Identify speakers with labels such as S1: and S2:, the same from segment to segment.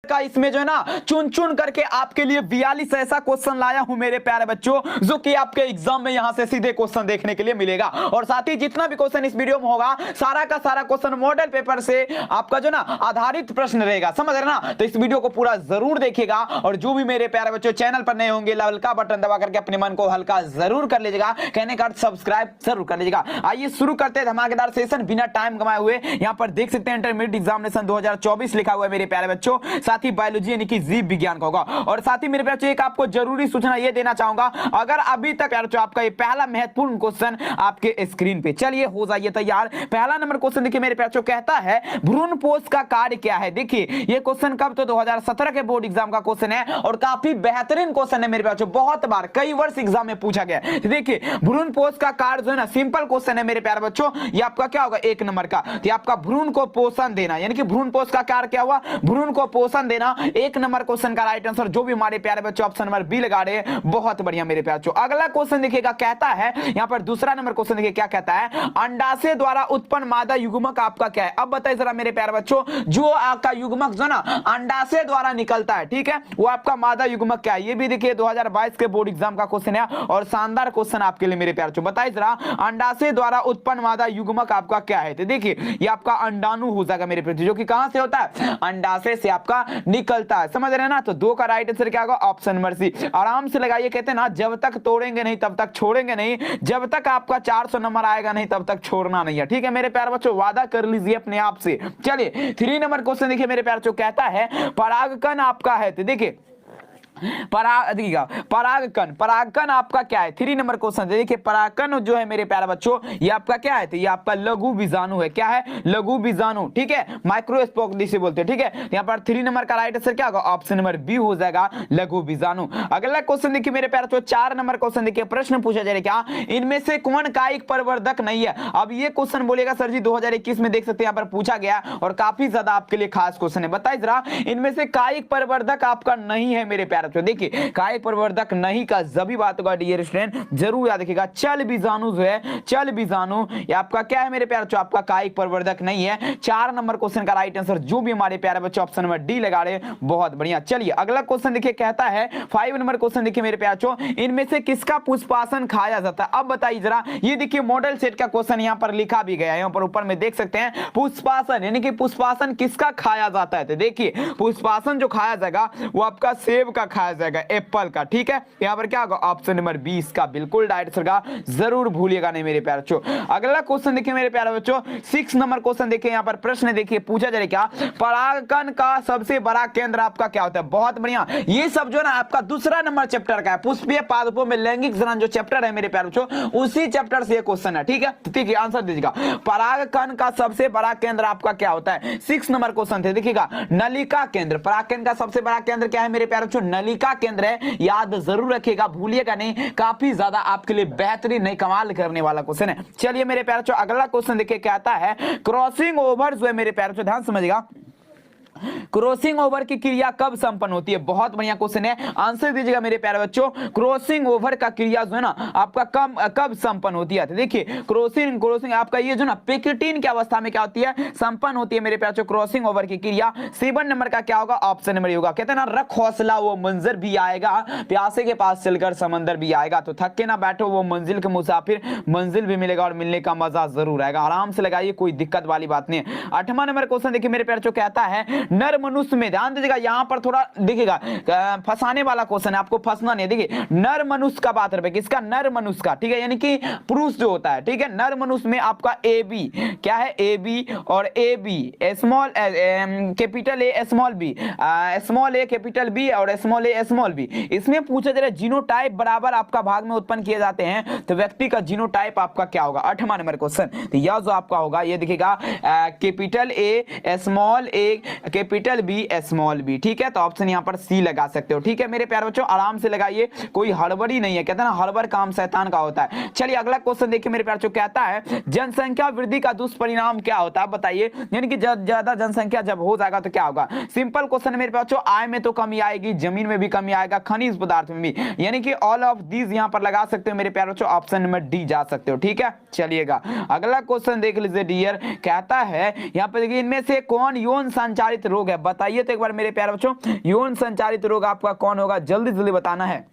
S1: का इसमें जो है ना चुन चुन करके आपके लिए 42 ऐसा क्वेश्चन लाया हूं मेरे प्यारे बच्चों, जो कि आपके एग्जाम में यहां से सीधे क्वेश्चन देखने के लिए मिलेगा। और साथ ही जितना भी क्वेश्चन इस वीडियो में होगा सारा का सारा क्वेश्चन मॉडल पेपर से आपका जो ना आधारित प्रश्न रहेगा, समझ रहे ना। तो इस वीडियो को पूरा जरूर देखिएगा और जो भी मेरे प्यारे बच्चों चैनल पर नए होंगे लाल का बटन दबा करके अपने मन को हल्का जरूर कर लीजिएगा, कहने का सब्सक्राइब जरूर कर लीजिएगा। आइए शुरू करते हैं धमाकेदार सेशन बिना टाइम गंवाए हुए। यहां पर देख सकते हैं इंटरमीडिएट एग्जामिनेशन 2024 लिखा हुआ है मेरे प्यारे बच्चों, साथ ही बायोलॉजी यानी कि जीव विज्ञान का होगा। और साथ ही मेरे बच्चों एक आपको जरूरी सूचना यह देना चाहूंगा, अगर अभी तक बच्चों आपका ये पहला महत्वपूर्ण क्वेश्चन आपके स्क्रीन पे, चलिए हो जाइए तैयार। पहला नंबर क्वेश्चन देखिए मेरे बच्चों, कहता है भ्रूणपोष का कार्य क्या है। देखिए ये क्वेश्चन कब, तो 2017 के बोर्ड एग्जाम का क्वेश्चन है और काफी बेहतरीन क्वेश्चन है मेरे बच्चों, बहुत बार कई वर्ष एग्जाम में पूछा गया। देखिए भ्रूणपोष का कार्य जो है ना सिंपल क्वेश्चन है मेरे प्यारे बच्चों, ये आपका क्या होगा 1 नंबर का, तो आपका भ्रूण को पोषण देना, यानी कि भ्रूणपोष का कार्य क्या हुआ, भ्रूण को पोषण देना। 1 नंबर क्वेश्चन का राइट आंसर जो भी हमारे प्यारे बच्चों ऑप्शन नंबर बी लगा रहे हैं, बहुत बढ़िया मेरे प्यारे बच्चों। अगला क्वेश्चन देखिएगा, कहता है यहां पर दूसरा नंबर क्वेश्चन देखिए क्या कहता है, अंडाशय द्वारा उत्पन्न मादा युग्मक आपका क्या है। अब बताइए जरा मेरे प्यारे बच्चों, जो आपका युग्मक जो ना अंडाशय द्वारा निकलता है, ठीक है, वो आपका मादा युग्मक क्या है। ये भी देखिए 2022 के बोर्ड एग्जाम का क्वेश्चन है और शानदार क्वेश्चन आपके लिए मेरे प्यारे बच्चों। बताइए जरा अंडाशय द्वारा उत्पन्न मादा युग्मक आपका क्या है। तो देखिए ये आपका अंडाणु हो जाएगा मेरे प्यारे, जो कि कहां से होता है, अंडाशय से आपका निकलता है, समझ रहे हैं ना। तो 2 का राइट आंसर क्या होगा, ऑप्शन नंबर सी। आराम से लगाइए, कहते हैं ना जब तक तोड़ेंगे नहीं तब तक छोड़ेंगे नहीं, जब तक आपका 400 नंबर आएगा नहीं तब तक छोड़ना नहीं है, ठीक है मेरे प्यारे बच्चों, वादा कर लीजिए अपने आप से। चलिए 3 नंबर क्वेश्चन देखिए मेरे प्यारे बच्चों, कहता है परागकण आपका है। तो देखिए परागकण आपका क्या है। 3 नंबर क्वेश्चन देखिए, परागकण जो है मेरे प्यारे बच्चों ये आपका क्या है, तो ये आपका लघु बीजाणु है। क्या है, लघु बीजाणु, ठीक है, माइक्रोस्पोक जिसे बोलते हैं, ठीक है। यहाँ पर 3 नंबर का राइट आंसर क्या होगा, ऑप्शन नंबर बी हो जाएगा, लघु बीजाणु। अगला क्वेश्चन देखिए मेरे प्यारे बच्चों, 4 नंबर क्वेश्चन देखिए, प्रश्न पूछा जा रहा है क्या, इनमें से कौन कायिक प्रवर्धक नहीं है। अब ये क्वेश्चन बोलेगा सर जी 2021 में देख सकते हैं यहाँ पर पूछा गया और काफी ज्यादा आपके लिए खास क्वेश्चन है। बताइए जरा इनमें से कायिक प्रवर्धक आपका नहीं है मेरे प्यारे बच्चों। देखिए कायिक प्रवर्धक नहीं का जब भी बात होगा डियर स्टूडेंट जरूर याद रखिएगा, चल बीजाणु जो है, चल बीजाणु ये आपका क्या है मेरे प्यारे बच्चों, आपका कायिक प्रवर्धक नहीं है। 4 नंबर क्वेश्चन का राइट आंसर जो भी हमारे प्यारे बच्चों ऑप्शन नंबर डी लगा रहे, बहुत बढ़िया। चलिए अगला क्वेश्चन देखिए, कहता है 5 नंबर क्वेश्चन देखिए मेरे प्यारे बच्चों, इनमें से किसका पुष्पासन खाया जाता है। अब बताइए जरा, ये देखिए मॉडल सेट का क्वेश्चन यहाँ पर लिखा भी गया है, यहाँ पर ऊपर में देख सकते हैं पुष्पासन, यानी कि पुष्पासन किसका खाया जाता है। तो देखिए पुष्पासन जो खाया जाएगा वो आपका सेब का खाया जाएगा, एप्पल का, ठीक है। यहाँ पर क्या होगा, ऑप्शन नंबर 20 का बिल्कुल डायरेक्ट सरगा, जरूर भूलिएगा नहीं मेरे प्यारे बच्चों। अगला क्वेश्चन देखिए मेरे प्यारे बच्चों, 6 नंबर क्वेश्चन देखिए, यहाँ पर प्रश्न देखिए पूछा जा रहा है क्या, परागकण का सबसे बड़ा केंद्र आपका क्या होता है। बहुत बढ़िया, ये सब जो ना आपका दूसरा नंबर चैप्टर का है, पुष्पीय पादपों में लैंगिक जनन जो चैप्टर है मेरे प्यारे बच्चों, उसी चैप्टर से ये क्वेश्चन है, ठीक है। ठीक है आंसर दीजिएगा, परागकण का सबसे बड़ा केंद्र आपका क्या होता है। 6 नंबर क्वेश्चन थे, देखिएगा नलिका केंद्र, परागकण का सबसे बड़ा केंद्र क्या है मेरे प्यारे बच्चों, नलिका केंद्र है, याद जरूर रखिएगा, भूलिएगा नहीं, काफी ज्यादा आपके लिए बेहतरीन नहीं कमाल करने वाला क्वेश्चन है। चलिए मेरे प्यारे बच्चों अगला क्वेश्चन देखिए, कहता है क्रॉसिंग ओवर जो है मेरे प्यारे बच्चों, ध्यान समझिएगा, क्रॉसिंग ओवर की क्रिया कब संपन्न होती है। बहुत बढ़िया क्वेश्चन है, आंसर दीजिएगा मेरे प्यारे बच्चों, क्रॉसिंग ओवर का क्रिया जो है ना आपका कब संपन्न होती है। तो देखिए क्रॉसिंग आपका ये जो ना पेक्टिन की अवस्था में क्या होती है, संपन्न होती है मेरे प्यारे बच्चों क्रॉसिंग ओवर की क्रिया। 7 नंबर का क्या होगा, ऑप्शन नंबर होगा, कहते हैं ना रख हौसला वो मंजर भी आएगा, प्यासे के पास चलकर समंदर भी आएगा, तो थक के ना बैठो वो मंजिल के मुसाफिर, मंजिल भी मिलेगा और मिलने का मजा जरूर आएगा। आराम से लगाइए, कोई दिक्कत वाली बात नहीं है। 8वां नंबर क्वेश्चन देखिए मेरे प्यारे बच्चों, कहता है नर मनुष्य में, ध्यान दीजिएगा यहां पर थोड़ा देखिएगा फंसाने वाला क्वेश्चन है, आपको फंसना नहीं। देखिए नर मनुष्य का बात है, किसका, नर मनुष्य का, ठीक है, यानी कि पुरुष जो होता है, ठीक है। नर मनुष्य में आपका ए बी क्या है, ए बी और A B small capital A small B, small A capital B और स्मॉल ए स्मॉल बी, इसमें पूछा जा रहा है जीनोटाइप बराबर आपका भाग में उत्पन्न किए जाते हैं, तो व्यक्ति का जीनोटाइप आपका क्या होगा। 8वां नंबर क्वेश्चन, तो यह जो आपका होगा ये देखिएगा capital A small A capital B small B, ठीक है। तो ऑप्शन यहां पर सी लगा सकते हो, ठीक है मेरे प्यारे बच्चों, आराम से लगाइए, कोई हड़बड़ी नहीं है, कहते हैं ना हड़बड़ काम शैतान का होता है। चलिए अगला क्वेश्चन देखिए मेरे प्यारे बच्चों, कहता है जनसंख्या वृद्धि का दुष्परिणाम क्या होता है। बताइए, यानी कि ज्यादा जनसंख्या जब हो जाएगा तो क्या होगा। सिंपल क्वेश्चन मेरे प्यारे बच्चों, आय में तो कमी आएगी, जमीन में भी कमी आएगा, खनिज पदार्थ में भी, यानी कि ऑल ऑफ दीज यहां पर लगा सकते हो मेरे प्यारे बच्चों, ऑप्शन नंबर डी जा सकते हो, ठीक है। चलिएगा अगला क्वेश्चन देख लीजिए डियर, कहता है यहां पर देखिए इनमें से कौन यौन संचारित रोग है, बताइए तो एक बार मेरे प्यारे बच्चों, यौन संचारित रोग आपका कौन होगा, जल्दी जल्दी बताना है।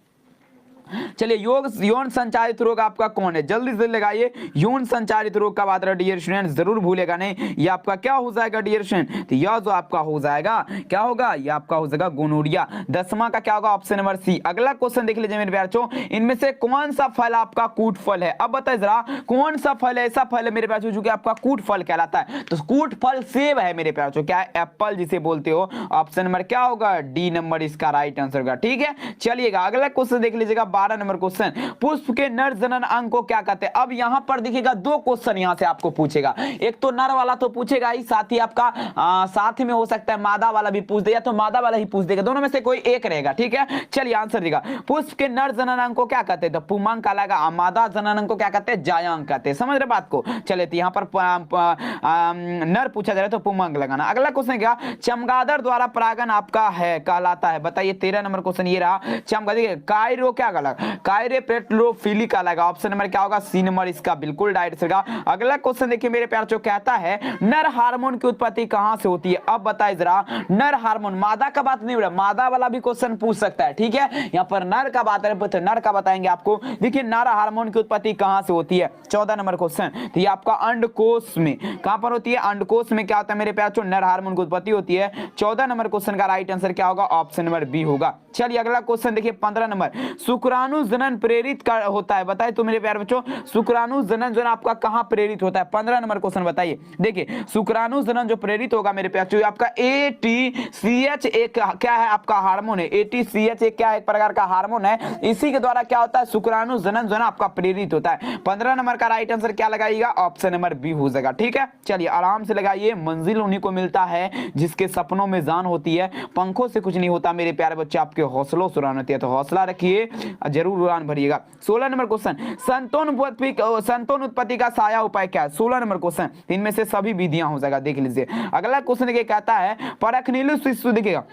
S1: चलिए यौन संचारित रोग आपका कौन है, जल्दी से लगाइए। यौन संचारित रोग का बात रहा डियर स्टूडेंट, जरूर भूलेगा नहीं। ये आपका क्या हो जाएगा डियर स्टूडेंट, तो यह जो आपका हो जाएगा क्या होगा, ये आपका हो जाएगा गोनोरिया। 10वां का क्या होगा, ऑप्शन नंबर सी। अगला क्वेश्चन देख लीजिए मेरे प्यारे बच्चों, इनमें से कौन सा फल आपका कूट फल है। अब बताइए जरा कौन सा फल ऐसा फल है मेरे प्यारे बच्चों जो कि आपका कूट फल कहलाता है। तो कूट फल सेब है मेरे प्यारे बच्चों, क्या है, एप्पल जिसे बोलते हो। ऑप्शन नंबर क्या होगा, डी नंबर इसका राइट आंसर होगा। ठीक है, चलिएगा अगला क्वेश्चन देख लीजिएगा, 12 नंबर क्वेश्चन, पुष्प के नर जनन अंग को क्या कहते हैं। अब यहां पर देखिएगा दो क्वेश्चन यहां से आपको पूछेगा, एक तो नर वाला तो पूछेगा ही, साथ ही आपका साथ में हो सकता है मादा वाला भी पूछ दे, या तो मादा वाला ही पूछ देगा, दोनों में से कोई एक रहेगा। ठीक है, चलिए आंसर देगा, पुष्प के नर जनन अंग को क्या कहते हैं, तो पुमांग कहलाएगा। मादा जनन अंग को क्या कहते हैं, जायांग कहते हैं। समझ रहे बात को। चलिए तो यहां पर नर पूछा जा रहा है तो पुमांग लगाना। अगला क्वेश्चन क्या, चमगादड़ द्वारा परागन आपका है कहलाता है, बताइए। 13 नंबर क्वेश्चन ये रहा, चमगादड़ कायरो क्या कहलाएगा, कायरे पेट्रोफिली कहलाएगा। ऑप्शन नंबर क्या होगा, सी नंबर इसका बिल्कुल राइट होगा। अगला क्वेश्चन देखिए मेरे प्यारे बच्चों, कहता है नर हार्मोन की उत्पत्ति कहां से होती है। अब बताइए जरा, नर हार्मोन, मादा का बात नहीं हो रहा, मादा वाला भी क्वेश्चन पूछ सकता है। ठीक है, यहां पर नर का बात है तो नर का बताएंगे आपको। देखिए नर हार्मोन की उत्पत्ति कहां से होती है। 14 नंबर क्वेश्चन, तो ये आपका अंडकोश में, कहां पर होती है, अंडकोश में क्या होता है मेरे प्यारे बच्चों, नर हार्मोन की उत्पत्ति होती है। 14 नंबर क्वेश्चन का राइट आंसर क्या होगा, ऑप्शन नंबर बी होगा। चलिए अगला क्वेश्चन देखिए 15 नंबर, शुक्राणु जनन प्रेरित होता है, बताइए तो मेरे प्यारे बच्चों, शुक्राणु जनन जो आपका कहां प्रेरित होता है। 15 नंबर क्वेश्चन बताइए। देखिए शुक्राणु जनन जो प्रेरित होगा मेरे प्यारे बच्चों, आपका ATCH एक क्या है आपका हार्मोन है। ATCH एक क्या है, एक प्रकार का हार्मोन है, इसी के द्वारा क्या होता है, शुक्राणु जनन जो है आपका प्रेरित होता है। 15 नंबर का राइट आंसर क्या लगाइएगा, ऑप्शन नंबर बी हो जाएगा। ठीक है, चलिए आराम से लगाइए। मंजिल उन्हीं को मिलता है जिसके सपनों में जान होती है, पंखों से कुछ नहीं होता मेरे प्यारे बच्चे, आपके हौसलों से उड़ान होती है, तो हौसला रखिए, जरूर उड़ान भरिएगा। 16 नंबर क्वेश्चन, संतान उत्पत्ति का साया उपाय क्या है। 16 नंबर क्वेश्चन, इनमें से सभी विधियां हो जाएगा, देख लीजिए। अगला क्वेश्चन देखिए, कहता है परखनीलु शिशु, देखिएगा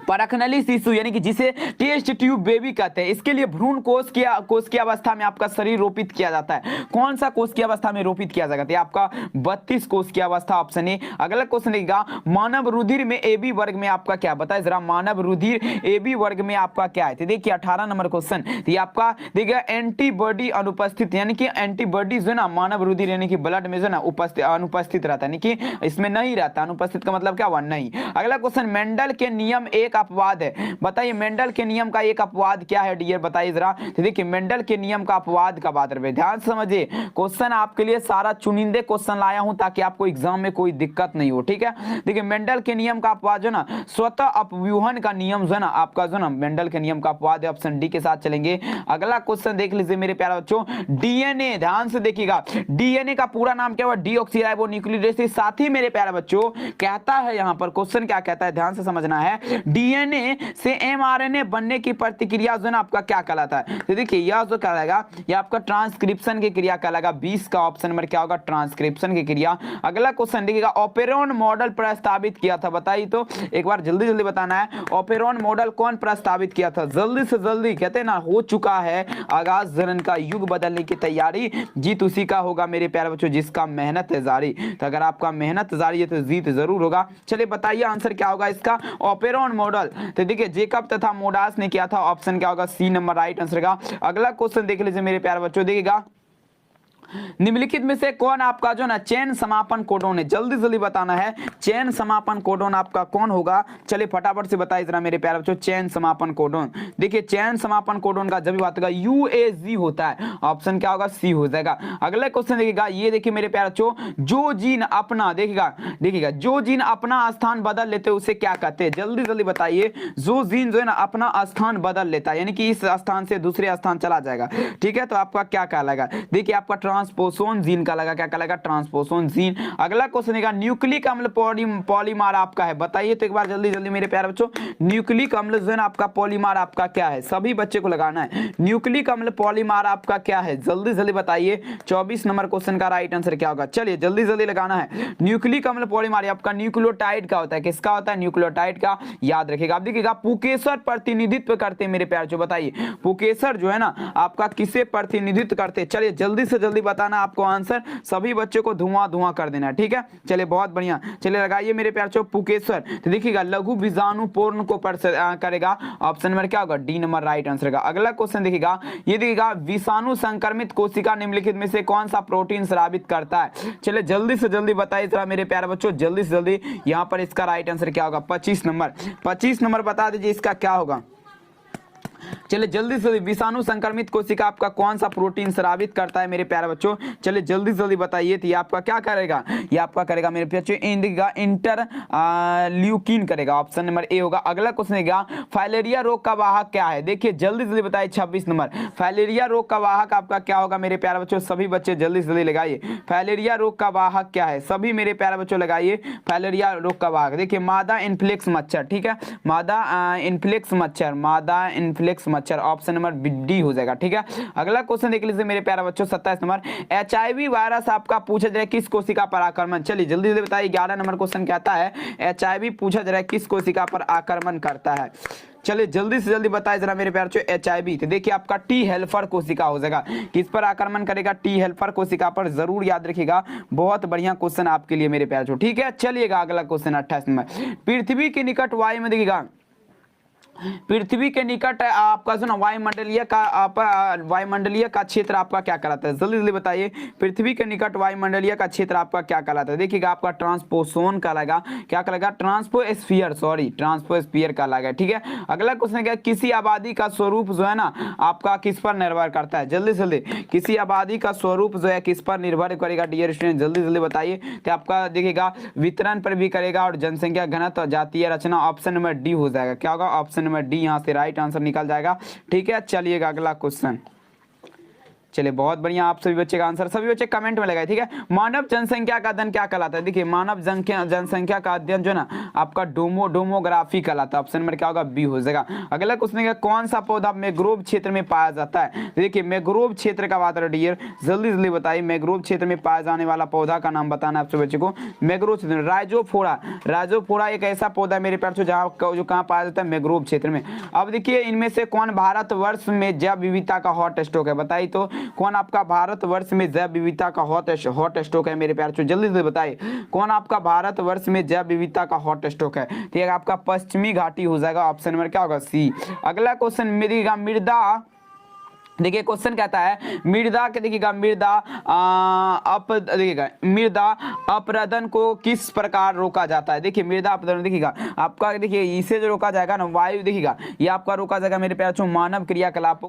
S1: परखनली शिशु यानी कि जिसे टेस्ट ट्यूब बेबी कहते हैं, इसके लिए भ्रूण कोष की अवस्था में आपका शरीर रोपित किया जाता है। कौन सा कोष की अवस्था में रोपित किया जाता है, आपका 32 कोष की अवस्था, ऑप्शन ए। अगला क्वेश्चन देखिएगा, मानव रुधिर में AB वर्ग में आपका क्या, बताए जरा, मानव रुधिर AB वर्ग में आपका क्या है। तो देखिए 18 नंबर क्वेश्चन, ये आपका देखिएगा एंटीबॉडी अनुपस्थित, यानी कि एंटीबॉडी जो है ना मानव रुधिर यानी कि ब्लड में जो ना अनुपस्थित रहता है, यानी कि इसमें नहीं रहता। अनुपस्थित का मतलब क्या हुआ, नहीं। अगला क्वेश्चन, मेंडल के नियम एक अपवाद है, बताइए मेंडल के नियम का एक अपवाद क्या है डियर, बताइए जरा। तो देखिए मेंडल के नियम का अपवाद का बात रहे, ध्यान से समझिए। क्वेश्चन आपके लिए सारा चुनिंदे क्वेश्चन लाया हूं ताकि आपको एग्जाम में कोई दिक्कत नहीं हो। ठीक है, देखिए मेंडल के नियम का अपवाद जो ना स्वतः अपव्यूहन का नियम जो ना आपका जो ना मेंडल के नियम का अपवाद है, ऑप्शन डी के साथ चलेंगे। अगला क्वेश्चन देख लीजिए मेरे प्यारे बच्चों, डीएनए, ध्यान से देखिएगा, डीएनए का पूरा नाम क्या हुआ, डीऑक्सीराइबोन्यूक्लिक एसिड। साथ ही मेरे प्यारे बच्चों कहता है यहां पर क्वेश्चन क्या कहता है, ध्यान से समझना है, डीएनए से एमआरएनए बनने की प्रतिक्रिया जो ना आपका क्या कहलाता है। तो देखिए यह जो कहलाएगा ये आपका ट्रांसक्रिप्शन की क्रिया कहलाएगा। 20 का ऑप्शन नंबर क्या होगा, ट्रांसक्रिप्शन की क्रिया। अगला क्वेश्चन देखिएगा, ओपेरॉन मॉडल प्रस्तावित किया था, बताइए तो एक बार जल्दी जल्दी बताना है, ओपेरॉन मॉडल कौन प्रस्तावित किया था, जल्दी से जल्दी, कहते हैं ना हो चुका है आगाज जनन का युग बदलने की तैयारी, जीत उसी का होगा मेरे प्यारे बच्चों जिसका मेहनत है जारी। तो अगर आपका मेहनत जारी है तो जीत जरूर होगा। चलिए बताइए आंसर क्या होगा इसका, ओपेरॉन मॉडल। तो देखिए जेकब तथा मोडास ने किया था, ऑप्शन क्या होगा, सी नंबर राइट आंसर का। अगला क्वेश्चन देख लीजिए मेरे प्यारे बच्चों, देखिएगा निम्नलिखित में से कौन आपका जो ना चैन समापन कोडोन है, जल्दी जल्दी बताना है, चैन समापन कोडोन आपका कौन होगा। चलिए फटाफट से बताइए जरा मेरे प्यारे बच्चों, चैन समापन कोडोन। देखिए चैन समापन कोडोन का जब भी बात होगा UAG होता है, ऑप्शन क्या होगा, सी हो जाएगा। अगला क्वेश्चन देखिएगा, ये देखिए मेरे प्यारे बच्चों, जो जीन अपना देखिएगा जो जीन अपना स्थान बदल लेते हैं उसे क्या कहते हैं, जल्दी जल्दी बताइए। जो जीन जो है ना अपना स्थान बदल लेता है, यानी कि इस स्थान से दूसरे स्थान चला जाएगा, ठीक है, तो आपका क्या कहलाएगा, देखिए आपका ट्रांसपोसोन जीन का लगा, क्या कहलाएगा, ट्रांसपोसोन जीन। अगला क्वेश्चन है न्यूक्लिक अम्ल पॉलीमर आपका है, बताइए तो एक बार जल्दी जल्दी मेरे प्यारे बच्चों, न्यूक्लिक अम्ल जो है आपका पॉलीमर आपका क्या है, सभी बच्चे को लगाना है, न्यूक्लिक अम्ल पॉलीमर आपका क्या है, जल्दी जल्दी बताइए। 24 नंबर क्वेश्चन का राइट आंसर क्या होगा, चलिए जल्दी जल्दी लगाना है। न्यूक्लिक अम्ल पॉलीमर आपका न्यूक्लियोटाइड का होता है, किसका होता है, न्यूक्लियोटाइड का, याद रखिएगा। आप देखिएगा पुकेसर प्रतिनिधित्व करते हैं मेरे प्यारे बच्चों, बताइए पुकेसर जो है ना आपका किसे प्रतिनिधित्व करते हैं, चलिए जल्दी से जल्दी बताना आपको आंसर, सभी बच्चों को धुआं धुआं कर देना है, ठीक है। चलिए बहुत बढ़िया, चलिए लगाइए मेरे प्यार बच्चों पुकेसर। तो देखिएगा लघु बीजाणु पूर्ण को करेगा, ऑप्शन नंबर क्या होगा, डी नंबर राइट आंसर का। अगला क्वेश्चन देखिएगा, ये देखिएगा विषाणु संक्रमित कोशिका निम्नलिखित में से कौन सा प्रोटीन स्रावित करता है। चलिए जल्दी से जल्दी बताइए जरा मेरे प्यारे बच्चों, जल्दी से जल्दी। यहाँ पर इसका राइट आंसर क्या होगा, 25 नंबर। 25 नंबर बता दीजिए इसका क्या होगा। चलिए जल्दी से विषाणु संक्रमित कोशिका आपका कौन सा प्रोटीन स्रावित करता है मेरे प्यारे बच्चों, चलिए जल्दी से जल्दी बताइए। तो ये आपका क्या करेगा, ये आपका करेगा मेरे बच्चों इंटर ल्यूकिन करेगा, ऑप्शन नंबर ए होगा। अगला क्वेश्चन है फाइलेरिया रोग का वाहक क्या है, देखिए जल्दी से जल्दी बताइए। 26 नंबर फाइलेरिया रोग का वाहक आपका क्या होगा मेरे प्यारे बच्चों, सभी बच्चे जल्दी से जल्दी लगाइए। फाइलेरिया रोग का वाहक क्या है, सभी मेरे प्यारे बच्चों लगाइए। फाइलेरिया रोग का वाहक देखिए मादा इन्फ्लुएंजा मच्छर, ठीक है, मादा इन्फ्लुएंजा मच्छर, मादा इन्फ्लुएंजा मच्छर, ऑप्शन नंबर डी हो जाएगा, ठीक है। अगला क्वेश्चन देख लीजिए मेरे प्यारे बच्चों 27 नंबर, एचआईवी वायरस आपका पूछा जाए किस कोशिका पर आक्रमण, चलिए जल्दी से बताइए। 11 नंबर क्वेश्चन कहता है एचआईवी पूछा जाए किस कोशिका पर आक्रमण करता है, चलिए जल्दी से जल्दी बताइए जरा मेरे प्यारे बच्चों। एचआईवी तो देखिए आपका टी हेल्पर कोशिका हो जाएगा, किस पर आक्रमण करेगा, टी हेल्पर कोशिका पर, जरूर याद रखिएगा। बहुत बढ़िया क्वेश्चन आपके लिए मेरे प्यारे बच्चों, ठीक है। चलिएगा अगला क्वेश्चन 28 नंबर, पृथ्वी के निकट वायु में देखिएगा, पृथ्वी के निकट आपका जो ना वायुमंडलीय का क्षेत्र आपका क्या कहलाता है, जल्दी जल्दी बताइए। पृथ्वी के निकट वायुमंडलीय का क्षेत्र आपका क्या कहलाता है, देखिएगा आपका ट्रांसपोसोन कहलाएगा, क्या कहलाएगा, ट्रांसपोस्फीयर, सॉरी ट्रांसपोस्फीयर कहलाएगा, ठीक है। अगला क्वेश्चन क्या, किसी आबादी का स्वरूप जो है ना आपका किस पर निर्भर करता है, जल्दी जल्दी, किसी आबादी का स्वरूप जो है किस पर निर्भर करेगा डियर स्टूडेंट, जल्दी जल्दी बताइए। तो आपका देखिएगा वितरण पर भी करेगा और जनसंख्या घनत्व, जातीय रचना, ऑप्शन नंबर डी हो जाएगा, क्या होगा, ऑप्शन नंबर डी यहां से राइट आंसर निकल जाएगा, ठीक है। चलिएगा अगला क्वेश्चन, चलिए बहुत बढ़िया, आप सभी बच्चे का आंसर सभी बच्चे कमेंट में लगाए, ठीक है। मानव जनसंख्या का अध्ययन क्या कहलाता है, देखिए मानव जनसंख्या का अध्ययन जो ना आपका डोमोग्राफी कहलाता है, ऑप्शन नंबर क्या होगा, बी हो जाएगा। अगला क्वेश्चन है कौन सा पौधा मैंग्रोव क्षेत्र में पाया जाता है, देखिए मैंग्रोव क्षेत्र का बात है डियर, जल्दी जल्दी बताइए। मैंग्रोव क्षेत्र में पाया जाने वाला पौधा का नाम बताना है आप सभी बच्चे को। मैंग्रोव क्षेत्र, राइजोफोरा, राइजोफोरा एक ऐसा पौधा मेरे प्यार जो कहाँ पाया जाता है, मैंग्रोव क्षेत्र में। अब देखिए इनमें से कौन भारतवर्ष में जैव विविधता का हॉट स्टॉक है, बताइए तो कौन आपका भारतवर्ष में जैव विविधता का हॉट स्टॉक है मेरे प्यार, जल्दी से बताइए कौन आपका भारतवर्ष में जैव विविधता का हॉट स्टॉक है, ठीक है। आपका पश्चिमी घाटी हो जाएगा, ऑप्शन नंबर क्या होगा, सी। अगला क्वेश्चन मृदा, देखिए क्वेश्चन कहता है मृदा के, देखिएगा मृदा अपरदन को किस प्रकार रोका जाता है, देखिए मृदा अपरदन देखिएगा आपका, देखिए इसे जो रोका जाएगा ना वायु, देखिएगा ये आपका रोका जाएगा मेरे प्यारे मानव क्रियाकलापों